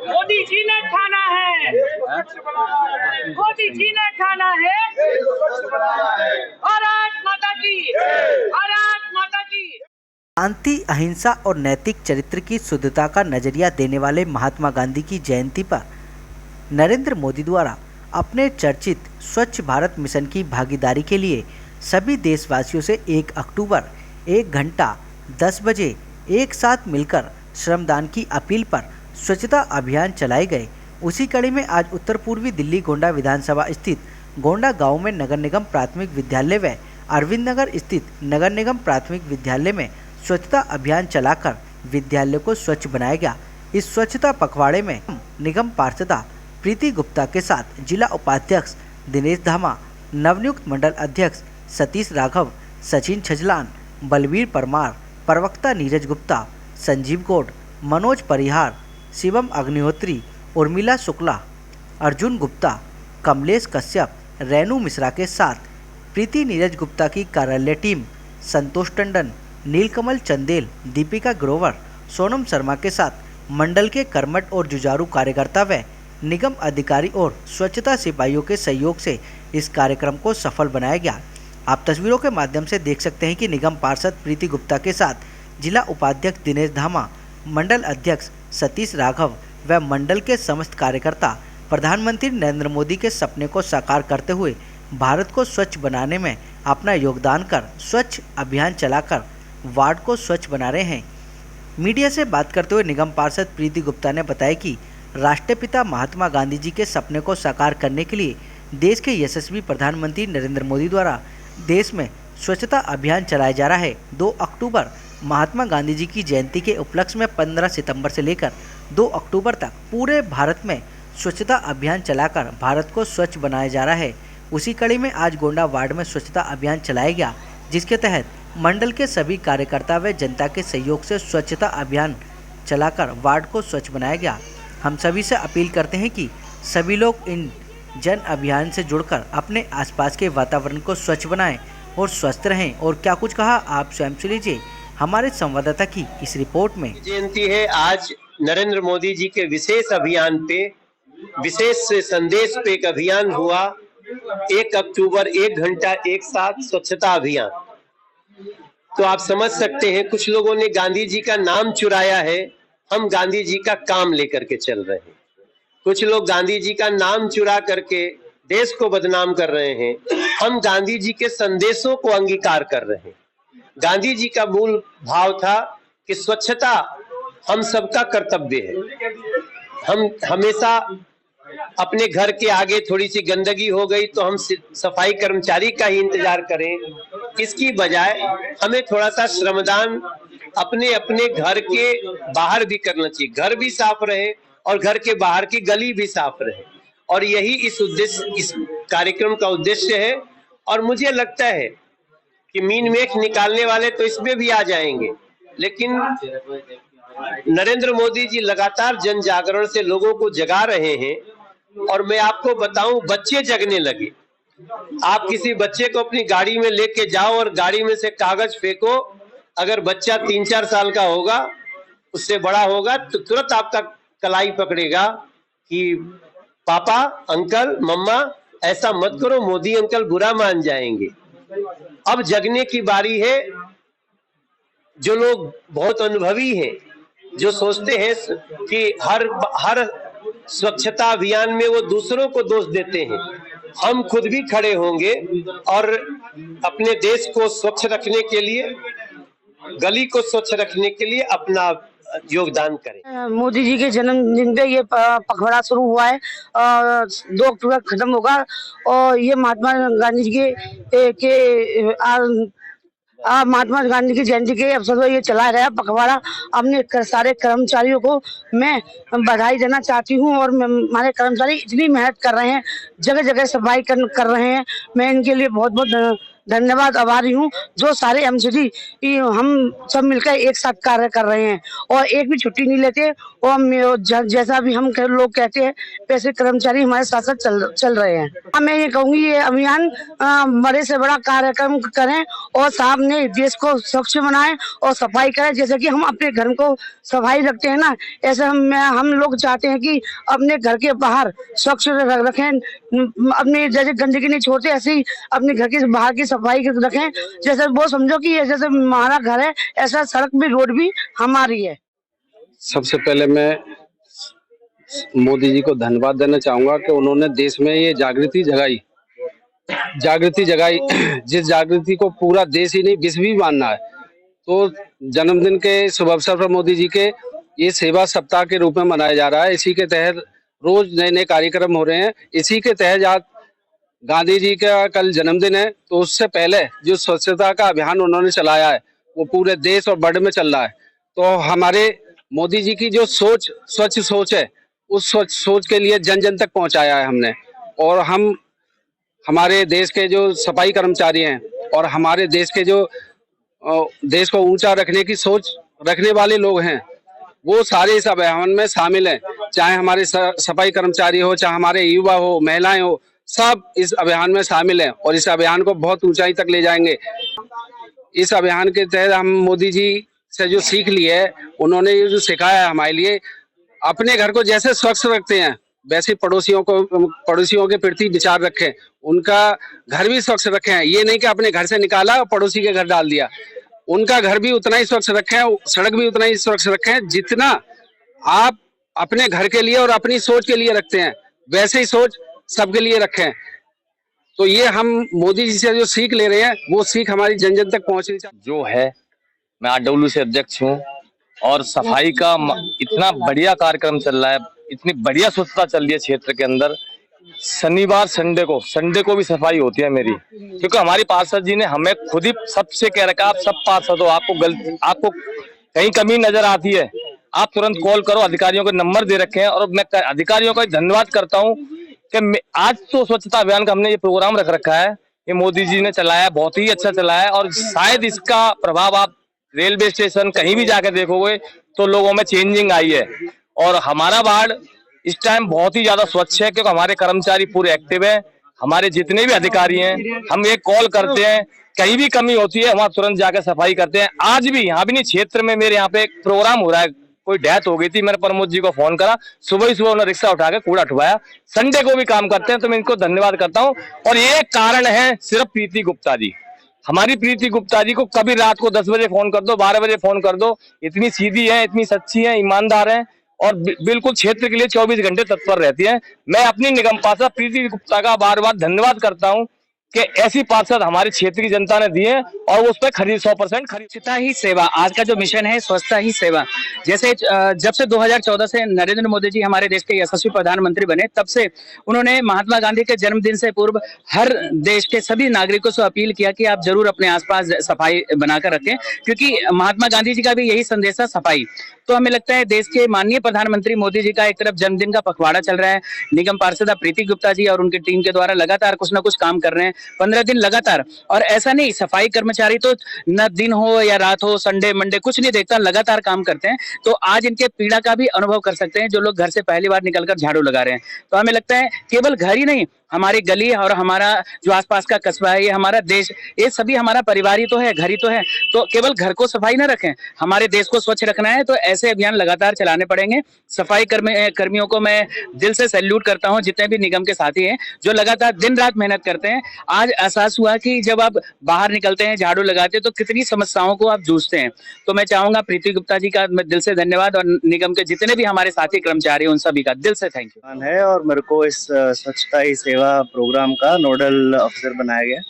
मोदी जी ने ठाना है, मोदी जी ने ठाना है। भारत माता की, भारत माता की। शांति, अहिंसा और नैतिक चरित्र की शुद्धता का नजरिया देने वाले महात्मा गांधी की जयंती पर नरेंद्र मोदी द्वारा अपने चर्चित स्वच्छ भारत मिशन की भागीदारी के लिए सभी देशवासियों से 1 अक्टूबर 1 घंटा 10 बजे एक साथ मिलकर श्रमदान की अपील पर स्वच्छता अभियान चलाए गए। उसी कड़ी में आज उत्तर पूर्वी दिल्ली गोंडा विधानसभा स्थित गोंडा गांव में नगर निगम प्राथमिक विद्यालय व अरविंद नगर स्थित नगर निगम प्राथमिक विद्यालय में स्वच्छता अभियान चलाकर विद्यालय को स्वच्छ बनाया गया। इस स्वच्छता पखवाड़े में निगम पार्षदा प्रीति गुप्ता के साथ जिला उपाध्यक्ष दिनेश धामा, नवनियुक्त मंडल अध्यक्ष सतीश राघव, सचिन छजलान, बलवीर परमार, प्रवक्ता नीरज गुप्ता, संजीव गौड़, मनोज परिहार, शिवम अग्निहोत्री, उर्मिला शुक्ला, अर्जुन गुप्ता, कमलेश कश्यप, रेनू मिश्रा के साथ प्रीति नीरज गुप्ता की कार्यालय टीम, संतोष टंडन, नीलकमल चंदेल, दीपिका ग्रोवर, सोनम शर्मा के साथ मंडल के कर्मठ और जुझारू कार्यकर्ता व निगम अधिकारी और स्वच्छता सिपाहियों के सहयोग से इस कार्यक्रम को सफल बनाया गया। आप तस्वीरों के माध्यम से देख सकते हैं कि निगम पार्षद प्रीति गुप्ता के साथ जिला उपाध्यक्ष दिनेश धामा, मंडल अध्यक्ष सतीश राघव व मंडल के समस्त कार्यकर्ता प्रधानमंत्री नरेंद्र मोदी के सपने को साकार करते हुए भारत को स्वच्छ बनाने में अपना योगदान कर स्वच्छ अभियान चलाकर वार्ड को स्वच्छ बना रहे हैं। मीडिया से बात करते हुए निगम पार्षद प्रीति गुप्ता ने बताया कि राष्ट्रपिता महात्मा गांधी जी के सपने को साकार करने के लिए देश के यशस्वी प्रधानमंत्री नरेंद्र मोदी द्वारा देश में स्वच्छता अभियान चलाया जा रहा है। 2 अक्टूबर महात्मा गांधी जी की जयंती के उपलक्ष्य में 15 सितंबर से लेकर 2 अक्टूबर तक पूरे भारत में स्वच्छता अभियान चलाकर भारत को स्वच्छ बनाया जा रहा है। उसी कड़ी में आज गोंडा वार्ड में स्वच्छता अभियान चलाया गया, जिसके तहत मंडल के सभी कार्यकर्ता व जनता के सहयोग से स्वच्छता अभियान चलाकर वार्ड को स्वच्छ बनाया गया। हम सभी से अपील करते हैं कि सभी लोग इन जन अभियान से जुड़कर अपने आसपास के वातावरण को स्वच्छ बनाएं और स्वस्थ रहें। और क्या कुछ कहा आप स्वयं से लीजिए हमारे संवाददाता की इस रिपोर्ट में। जयंती है आज नरेंद्र मोदी जी के विशेष अभियान पे, विशेष संदेश पे एक अभियान हुआ 1 अक्टूबर 1 घंटा एक साथ स्वच्छता अभियान। तो आप समझ सकते हैं कुछ लोगों ने गांधी जी का नाम चुराया है, हम गांधी जी का काम लेकर के चल रहे हैं। कुछ लोग गांधी जी का नाम चुरा करके देश को बदनाम कर रहे हैं, हम गांधी जी के संदेशों को अंगीकार कर रहे हैं। गांधी जी का मूल भाव था कि स्वच्छता हम सबका कर्तव्य है। हम हमेशा अपने घर के आगे थोड़ी सी गंदगी हो गई तो हम सफाई कर्मचारी का ही इंतजार करें, इसकी बजाय हमें थोड़ा सा श्रमदान अपने अपने घर के बाहर भी करना चाहिए। घर भी साफ रहे और घर के बाहर की गली भी साफ रहे, और यही इस कार्यक्रम का उद्देश्य है। और मुझे लगता है कि मीन मेख निकालने वाले तो इसमें भी आ जाएंगे, लेकिन नरेंद्र मोदी जी लगातार जन जागरण से लोगों को जगा रहे हैं। और मैं आपको बताऊं, बच्चे जगने लगे। आप किसी बच्चे को अपनी गाड़ी में लेके जाओ और गाड़ी में से कागज फेंको, अगर बच्चा 3-4 साल का होगा, उससे बड़ा होगा, तो तुरंत आपका कलाई पकड़ेगा कि पापा, अंकल, मम्मा ऐसा मत करो, मोदी अंकल बुरा मान जाएंगे। अब जगने की बारी है। जो लोग बहुत अनुभवी हैं, जो सोचते हैं कि हर स्वच्छता अभियान में वो दूसरों को दोष देते हैं, हम खुद भी खड़े होंगे और अपने देश को स्वच्छ रखने के लिए, गली को स्वच्छ रखने के लिए अपना योगदान करें। मोदी जी के जन्मदिन पे ये पखवाड़ा शुरू हुआ है, 2 अक्टूबर खत्म होगा। और ये महात्मा गांधी जी महात्मा गांधी की जयंती के अवसर पर ये चला रहा पखवाड़ा। अपने सारे कर्मचारियों को मैं बधाई देना चाहती हूँ। और हमारे कर्मचारी इतनी मेहनत कर रहे हैं, जगह जगह सफाई कर रहे हैं, मैं इनके लिए बहुत बहुत धन्यवाद आभारी हूँ। जो सारे एमसीडी हम सब मिलकर एक साथ कार्य कर रहे हैं और एक भी छुट्टी नहीं लेते और जैसा भी हम लोग कहते हैं वैसे कर्मचारी हमारे साथ साथ चल रहे हैं। मैं ये कहूँगी ये अभियान बड़े से बड़ा कार्यक्रम करें और सामने देश को स्वच्छ बनाएं और सफाई करें। जैसे कि हम अपने घर को सफाई रखते हैं ना, ऐसे हम लोग चाहते हैं कि अपने घर के बाहर स्वच्छ रखें, अपने जैसे गंदगी नहीं छोड़ते ऐसे ही अपने घर के बाहर की सफाई रखें। जैसे वो समझो कि जैसे हमारा घर है ऐसा सड़क भी रोड भी हमारी है। सबसे पहले मैं मोदी जी को धन्यवाद देना चाहूंगा कि उन्होंने देश में ये जागृति जगाई जिस जागृति को पूरा देश ही नहीं विश्व भी मानना है। तो जन्मदिन के शुभ अवसर पर मोदी जी के ये सेवा सप्ताह के रूप में मनाया जा रहा है। इसी के तहत रोज नए नए कार्यक्रम हो रहे हैं। इसी के तहत आज गांधी जी का कल जन्मदिन है, तो उससे पहले जो स्वच्छता का अभियान उन्होंने चलाया है वो पूरे देश और वर्ल्ड में चल रहा है। तो हमारे मोदी जी की जो स्वच्छ सोच है, उस स्वच्छ सोच के लिए जन जन तक पहुंचाया है हमने। और हम हमारे देश के जो सफाई कर्मचारी हैं और हमारे देश के जो देश को ऊंचा रखने की सोच रखने वाले लोग हैं, वो सारे इस अभियान में शामिल हैं। चाहे हमारे सफाई कर्मचारी हो, चाहे हमारे युवा हो, महिलाएं हो, सब इस अभियान में शामिल हैं और इस अभियान को बहुत ऊंचाई तक ले जाएंगे। इस अभियान के तहत हम मोदी जी से जो सीख ली है, उन्होंने ये जो सिखाया है हमारे लिए, अपने घर को जैसे स्वच्छ रखते हैं वैसे पड़ोसियों के प्रति विचार रखें, उनका घर भी स्वच्छ रखें। ये नहीं कि अपने घर से निकाला और पड़ोसी के घर डाल दिया, उनका घर भी उतना ही स्वच्छ रखें, सड़क भी उतना ही स्वच्छ रखें जितना आप अपने घर के लिए और अपनी सोच के लिए रखते हैं, वैसे ही सोच सबके लिए रखें। तो ये हम मोदी जी से जो सीख ले रहे हैं वो सीख हमारी जन जन तक पहुंचनी चाहिए। जो है मैं आरडब्ल्यू से अध्यक्ष हूँ और सफाई का इतना बढ़िया कार्यक्रम चल रहा है, इतनी बढ़िया स्वच्छता चल रही है क्षेत्र के अंदर। शनिवार संडे को भी सफाई होती है मेरी, क्योंकि हमारी पार्षद जी ने हमें खुद ही सबसे कह रखा, आप सब पार्षद हो, आपको कहीं कमी नजर आती है आप तुरंत कॉल करो, अधिकारियों के नंबर दे रखे हैं। और मैं अधिकारियों का धन्यवाद करता हूँ कि आज तो स्वच्छता अभियान का हमने ये प्रोग्राम रख रखा है, ये मोदी जी ने चलाया, बहुत ही अच्छा चलाया है। और शायद इसका प्रभाव आप रेलवे स्टेशन कहीं भी जाकर देखोगे तो लोगों में चेंजिंग आई है। और हमारा वार्ड इस टाइम बहुत ही ज्यादा स्वच्छ है, क्योंकि हमारे कर्मचारी पूरे एक्टिव हैं। हमारे जितने भी अधिकारी हैं, हम एक कॉल करते हैं, कहीं भी कमी होती है वहां तुरंत जाकर सफाई करते हैं। आज भी यहाँ भी नहीं, क्षेत्र में मेरे यहाँ पे एक प्रोग्राम हो रहा है, कोई डेथ हो गई थी, मैंने प्रमोद जी को फोन करा, सुबह ही सुबह उन्होंने रिक्शा उठा के कूड़ा उठवाया। संडे को भी काम करते हैं, तो मैं इनको धन्यवाद करता हूँ। और ये कारण है सिर्फ प्रीति गुप्ता जी। हमारी प्रीति गुप्ता जी को कभी रात को 10 बजे फोन कर दो, 12 बजे फोन कर दो, इतनी सीधी है, इतनी सच्ची है, ईमानदार है और बिल्कुल क्षेत्र के लिए 24 घंटे तत्पर रहती है। मैं अपनी निगम पार्षद प्रीति गुप्ता का बार बार धन्यवाद करता हूँ कि ऐसी पार्षद हमारे क्षेत्र की जनता ने दी है और वो उस पर 100% खरीद। स्वच्छता ही सेवा, आज का जो मिशन है स्वच्छता ही सेवा। जैसे जब से 2014 से नरेंद्र मोदी जी हमारे देश के यशस्वी प्रधानमंत्री बने, तब से उन्होंने महात्मा गांधी के जन्मदिन से पूर्व हर देश के सभी नागरिकों से अपील किया कि आप जरूर अपने आसपास सफाई बनाकर रखें, क्योंकि महात्मा गांधी जी का भी यही संदेश था, सफाई। तो हमें लगता है देश के माननीय प्रधानमंत्री मोदी जी का एक तरफ जन्मदिन का पखवाड़ा चल रहा है, निगम पार्षद प्रीति गुप्ता जी और उनकी टीम के द्वारा लगातार कुछ ना कुछ काम कर रहे हैं, 15 दिन लगातार। और ऐसा नहीं, सफाई कर्मचारी तो न दिन हो या रात हो, संडे मंडे कुछ नहीं देखता, लगातार काम करते हैं। तो आज इनके पीड़ा का भी अनुभव कर सकते हैं जो लोग घर से पहली बार निकलकर झाड़ू लगा रहे हैं। तो हमें लगता है केवल घर ही नहीं, हमारी गली और हमारा जो आसपास का कस्बा है, ये हमारा देश, ये सभी हमारा परिवार ही तो है, घर ही तो है। तो केवल घर को सफाई ना रखें, हमारे देश को स्वच्छ रखना है तो ऐसे अभियान लगातार चलाने पड़ेंगे। सफाई कर्मियों को मैं दिल से सैल्यूट करता हूं, जितने भी निगम के साथी हैं जो लगातार दिन रात मेहनत करते हैं। आज एहसास हुआ कि जब आप बाहर निकलते हैं, झाड़ू लगाते हैं, तो कितनी समस्याओं को आप जूझते हैं। तो मैं चाहूंगा प्रीति गुप्ता जी का मैं दिल से धन्यवाद और निगम के जितने भी हमारे साथी कर्मचारी उन सभी का दिल से थैंक यू है। और मेरे को इस स्वच्छता ही सेवा प्रोग्राम का नोडल ऑफिसर बनाया गया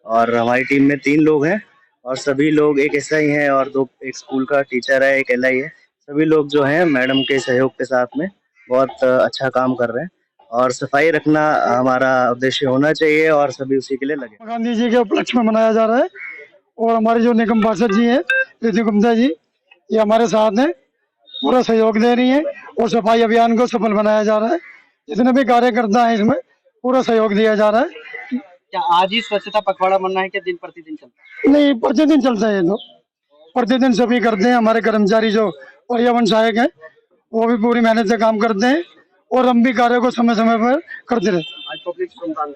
और हमारी टीम में 3 लोग हैं और सभी लोग, एक एसआई हैं और 2 एक स्कूल का टीचर है, एक एलआई है। सभी लोग जो हैं मैडम के सहयोग के साथ में बहुत अच्छा काम कर रहे हैं और सफाई रखना हमारा उद्देश्य होना चाहिए और सभी उसी के लिए लगे। गांधी जी के उपलक्ष्य में मनाया जा रहा है और हमारे जो निगम पार्षद जी हैं प्रीति गुप्ता जी, ये हमारे साथ हैं, पूरा सहयोग दे रही हैं और सफाई अभियान को सफल बनाया जा रहा है। जितने भी कार्यकर्ता हैं इसमें पूरा सहयोग दिया जा रहा है। क्या आज ही स्वच्छता पखवाड़ा बनना है, क्या दिन प्रतिदिन चलता है? नहीं, प्रतिदिन चलता है ये तो, प्रतिदिन सभी करते हैं। हमारे कर्मचारी जो पर्यावरण सहायक है वो भी पूरी मेहनत से काम करते हैं और हम भी कार्य को समय समय पर करते रहते हैं। आज पब्लिक श्रमदान